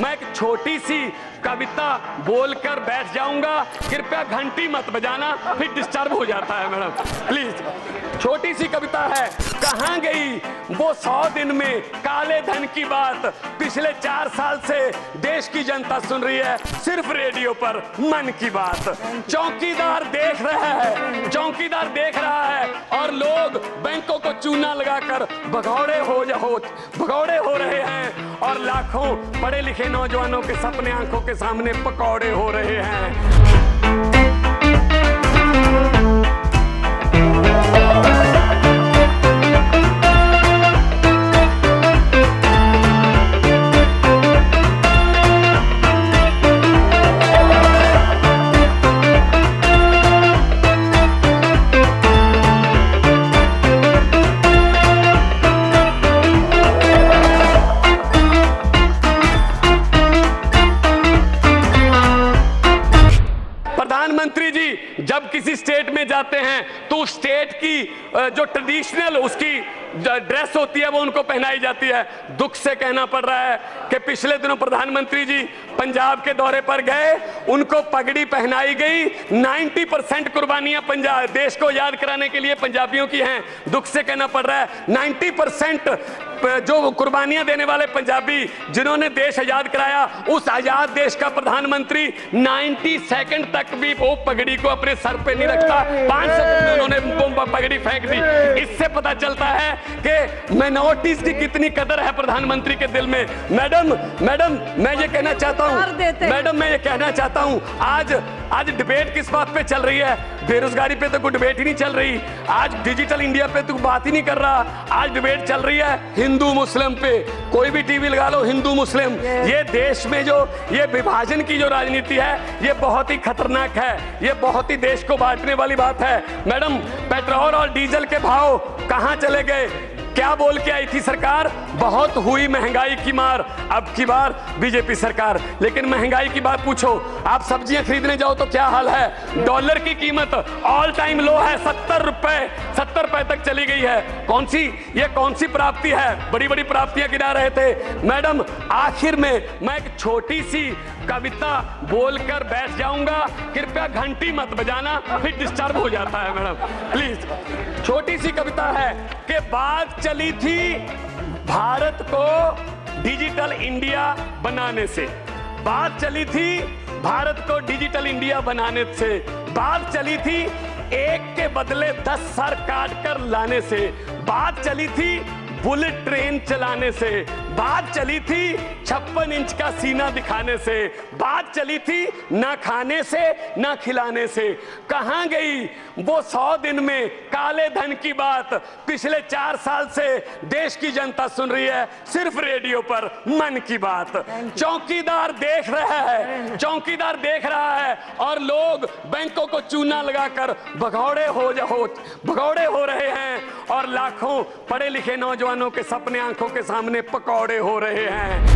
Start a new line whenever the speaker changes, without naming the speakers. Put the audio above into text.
मैं एक छोटी सी कविता बोलकर बैठ जाऊंगा, कृपया घंटी मत बजाना, फिर डिस्टर्ब हो जाता है मैडम, प्लीज। छोटी सी कविता है। कहां गई वो 100 दिन में काले धन की बात, पिछले 4 साल से देश की जनता सुन रही है सिर्फ रेडियो पर मन की बात। चौकीदार देख रहा है, चौकीदार देख रहा है, और लोग बैंकों को चूना लगाकर भगौड़े हो रहे हैं, और लाखों पढ़े लिखे नौजवानों के सपने आंखों के सामने पकौड़े हो रहे हैं। प्रधानमंत्री जी जब किसी स्टेट में जाते हैं तो उस स्टेट की जो ट्रेडिशनल उसकी ड्रेस होती है वो उनको पहनाई जाती है। दुख से कहना पड़ रहा है कि पिछले दिनों प्रधानमंत्री जी पंजाब के दौरे पर गए, उनको पगड़ी पहनाई गई। 90% कुर्बानियां पंजाब देश को याद कराने के लिए पंजाबियों की हैं। दुख से कहना पड़ रहा है 90% जो कुर्बानियां देने वाले पंजाबी जिन्होंने देश आजाद कराया, उस आजाद देश का प्रधानमंत्री 90 सेकंड तक भी वो पगड़ी को अपने सर पे नहीं रखता। 5 सेकंड में उन्होंने पगड़ी फेंक दी। इससे पता चलता है कि माइनॉरिटीज की कितनी कदर है प्रधानमंत्री के दिल में। मैडम मैं ये कहना चाहता हूं, आज डिबेट किस बात पे चल रही है? बेरोजगारी पे तो कोई डिबेट ही नहीं चल रही। आज डिजिटल इंडिया पे तो बात ही नहीं कर रहा। आज डिबेट चल रही है हिंदू मुस्लिम पे। कोई भी टीवी लगा लो, हिंदू मुस्लिम। ये देश में जो ये विभाजन की जो राजनीति है, ये बहुत ही खतरनाक है। ये बहुत ही देश को बांटने वाली बात है। मैडम, पेट्रोल और डीजल के भाव कहां चले गए? क्या बोल के आई थी सरकार? बहुत हुई महंगाई की मार, अब की बार बीजेपी सरकार। लेकिन महंगाई की बात पूछो, आप सब्जियां खरीदने जाओ तो क्या हाल है? डॉलर की कीमत ऑल टाइम लो है, 70 रुपए तक चली गई है। कौन सी प्राप्ति है? बड़ी बड़ी प्राप्तियां गिना रहे थे। मैडम, आखिर में मैं एक छोटी सी कविता बोलकर बैठ जाऊंगा, कृपया घंटी मत बजाना, फिर डिस्टर्ब हो जाता है मैडम, प्लीज। छोटी सी कविता है कि बात चली थी भारत को डिजिटल इंडिया बनाने से, बात चली थी भारत को डिजिटल इंडिया बनाने से, बात चली थी एक के बदले 10 सर काट कर लाने से, बात चली थी बुलेट ट्रेन चलाने से, बात चली थी 56 इंच का सीना दिखाने से, बात चली थी ना खाने से ना खिलाने से। कहां गई वो 100 दिन में काले धन की बात? पिछले 4 साल से देश की जनता सुन रही है सिर्फ रेडियो पर मन की बात। चौकीदार देख रहा है, और लोग बैंकों को चूना लगाकर भगौड़े हो रहे हैं, और लाखों पढ़े लिखे नौजवानों के सपने आंखों के सामने पकौड़े हो रहे हैं।